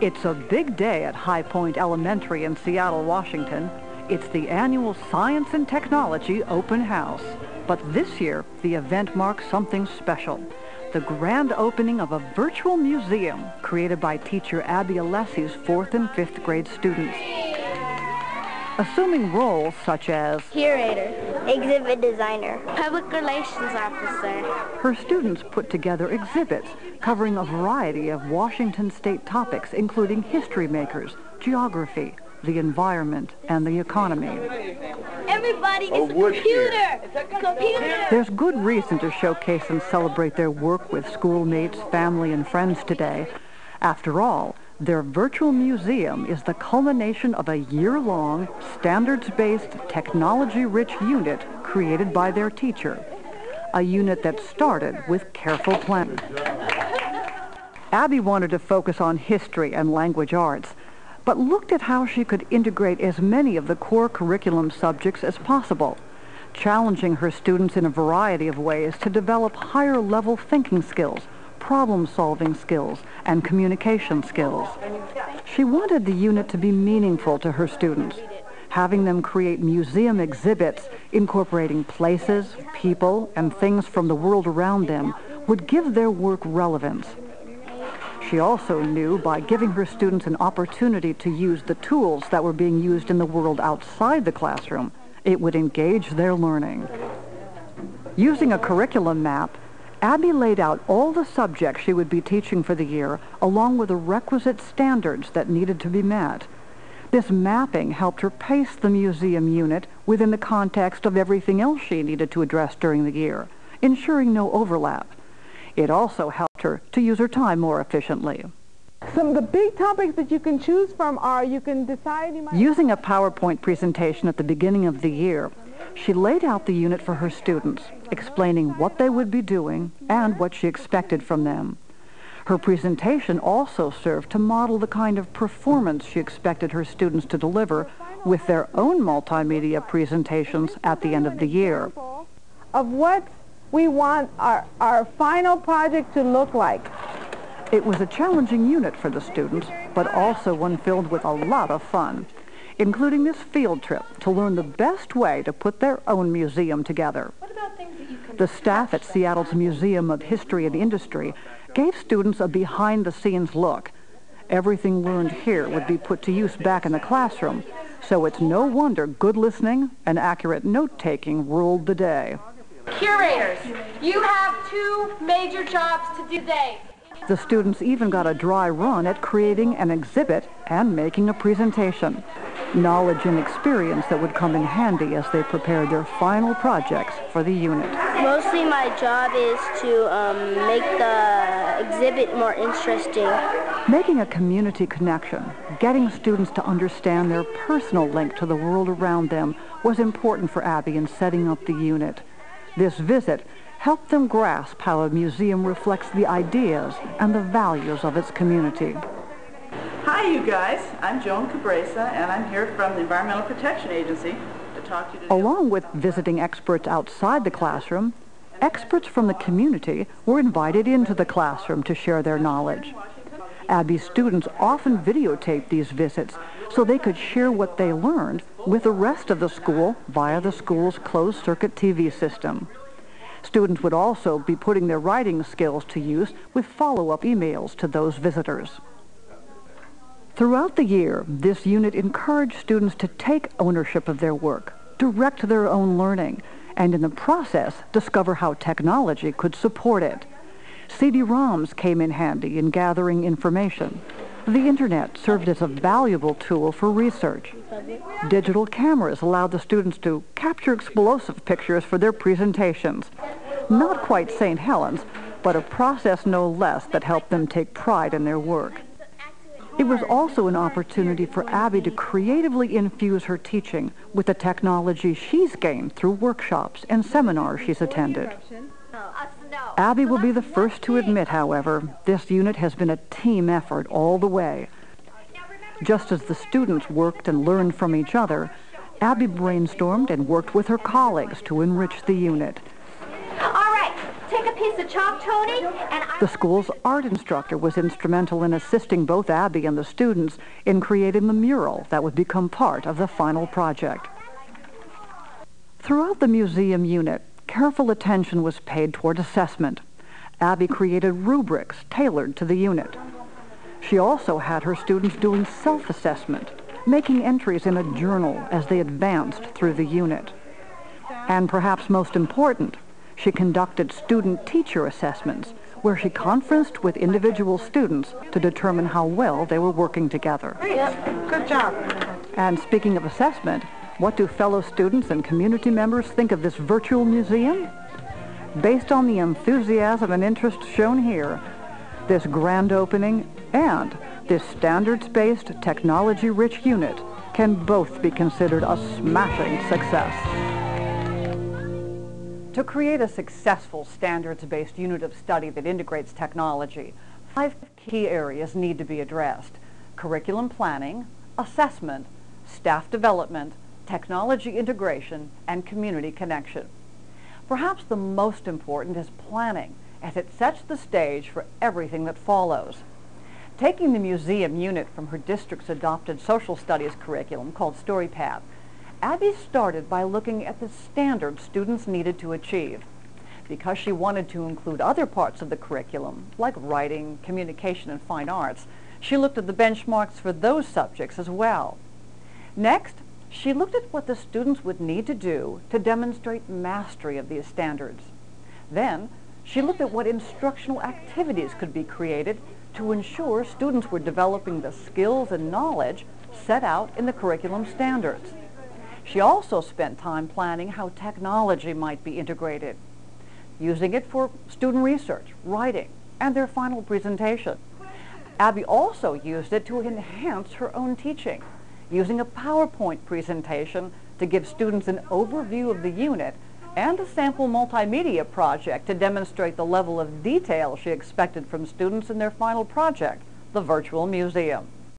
It's a big day at High Point Elementary in Seattle, Washington. It's the annual Science and Technology Open House. But this year, the event marks something special. The grand opening of a virtual museum created by teacher Abby Alessi's 4th and 5th grade students. Assuming roles such as curator, exhibit designer, public relations officer. Her students put together exhibits covering a variety of Washington state topics, including history makers, geography, the environment, and the economy. Everybody is a computer! Computer! There's good reason to showcase and celebrate their work with schoolmates, family, and friends today. After all, their virtual museum is the culmination of a year-long, standards-based, technology-rich unit created by their teacher. A unit that started with careful planning. Abby wanted to focus on history and language arts, but looked at how she could integrate as many of the core curriculum subjects as possible, challenging her students in a variety of ways to develop higher-level thinking skills, problem-solving skills, and communication skills. She wanted the unit to be meaningful to her students, having them create museum exhibits incorporating places, people, and things from the world around them would give their work relevance. She also knew by giving her students an opportunity to use the tools that were being used in the world outside the classroom, it would engage their learning. Using a curriculum map, Abby laid out all the subjects she would be teaching for the year, along with the requisite standards that needed to be met. This mapping helped her pace the museum unit within the context of everything else she needed to address during the year, ensuring no overlap. It also helped her to use her time more efficiently. Some of the big topics that you can choose from are, you can decide... Using a PowerPoint presentation at the beginning of the year, she laid out the unit for her students, explaining what they would be doing and what she expected from them. Her presentation also served to model the kind of performance she expected her students to deliver with their own multimedia presentations at the end of the year. Of what we want our final project to look like. It was a challenging unit for the students, but also one filled with a lot of fun, including this field trip to learn the best way to put their own museum together. The staff at Seattle's Museum of History and Industry gave students a behind-the-scenes look. Everything learned here would be put to use back in the classroom, so it's no wonder good listening and accurate note-taking ruled the day. Curators, you have 2 major jobs to do today. The students even got a dry run at creating an exhibit and making a presentation. Knowledge and experience that would come in handy as they prepared their final projects for the unit. Mostly my job is to make the exhibit more interesting. Making a community connection, getting students to understand their personal link to the world around them was important for Abby in setting up the unit. This visit helped them grasp how a museum reflects the ideas and the values of its community. Hi, you guys. I'm Joan Cabresa, and I'm here from the Environmental Protection Agency to talk to you today. Along with visiting experts outside the classroom, experts from the community were invited into the classroom to share their knowledge. Abby's students often videotaped these visits so they could share what they learned with the rest of the school via the school's closed-circuit TV system. Students would also be putting their writing skills to use with follow-up emails to those visitors. Throughout the year, this unit encouraged students to take ownership of their work, direct their own learning, and in the process, discover how technology could support it. CD-ROMs came in handy in gathering information. The internet served as a valuable tool for research. Digital cameras allowed the students to capture explosive pictures for their presentations. Not quite St. Helens, but a process no less that helped them take pride in their work. It was also an opportunity for Abby to creatively infuse her teaching with the technology she's gained through workshops and seminars she's attended. Abby will be the first to admit, however, this unit has been a team effort all the way. Just as the students worked and learned from each other, Abby brainstormed and worked with her colleagues to enrich the unit. All right, take take a piece of chalk, Tony? And The school's art instructor was instrumental in assisting both Abby and the students in creating the mural that would become part of the final project. Throughout the museum unit, careful attention was paid toward assessment. Abby created rubrics tailored to the unit. She also had her students doing self-assessment, making entries in a journal as they advanced through the unit. And perhaps most important, she conducted student-teacher assessments, where she conferenced with individual students to determine how well they were working together. Yep, good job. And speaking of assessment, what do fellow students and community members think of this virtual museum? Based on the enthusiasm and interest shown here, this grand opening and this standards-based, technology-rich unit can both be considered a smashing success. To create a successful standards-based unit of study that integrates technology, 5 key areas need to be addressed: curriculum planning, assessment, staff development, technology integration, and community connection. Perhaps the most important is planning, as it sets the stage for everything that follows. Taking the museum unit from her district's adopted social studies curriculum called StoryPath, Abby started by looking at the standards students needed to achieve. Because she wanted to include other parts of the curriculum, like writing, communication, and fine arts, she looked at the benchmarks for those subjects as well. Next, she looked at what the students would need to do to demonstrate mastery of these standards. Then, she looked at what instructional activities could be created to ensure students were developing the skills and knowledge set out in the curriculum standards. She also spent time planning how technology might be integrated, using it for student research, writing, and their final presentation. Abby also used it to enhance her own teaching, using a PowerPoint presentation to give students an overview of the unit and a sample multimedia project to demonstrate the level of detail she expected from students in their final project, the virtual museum.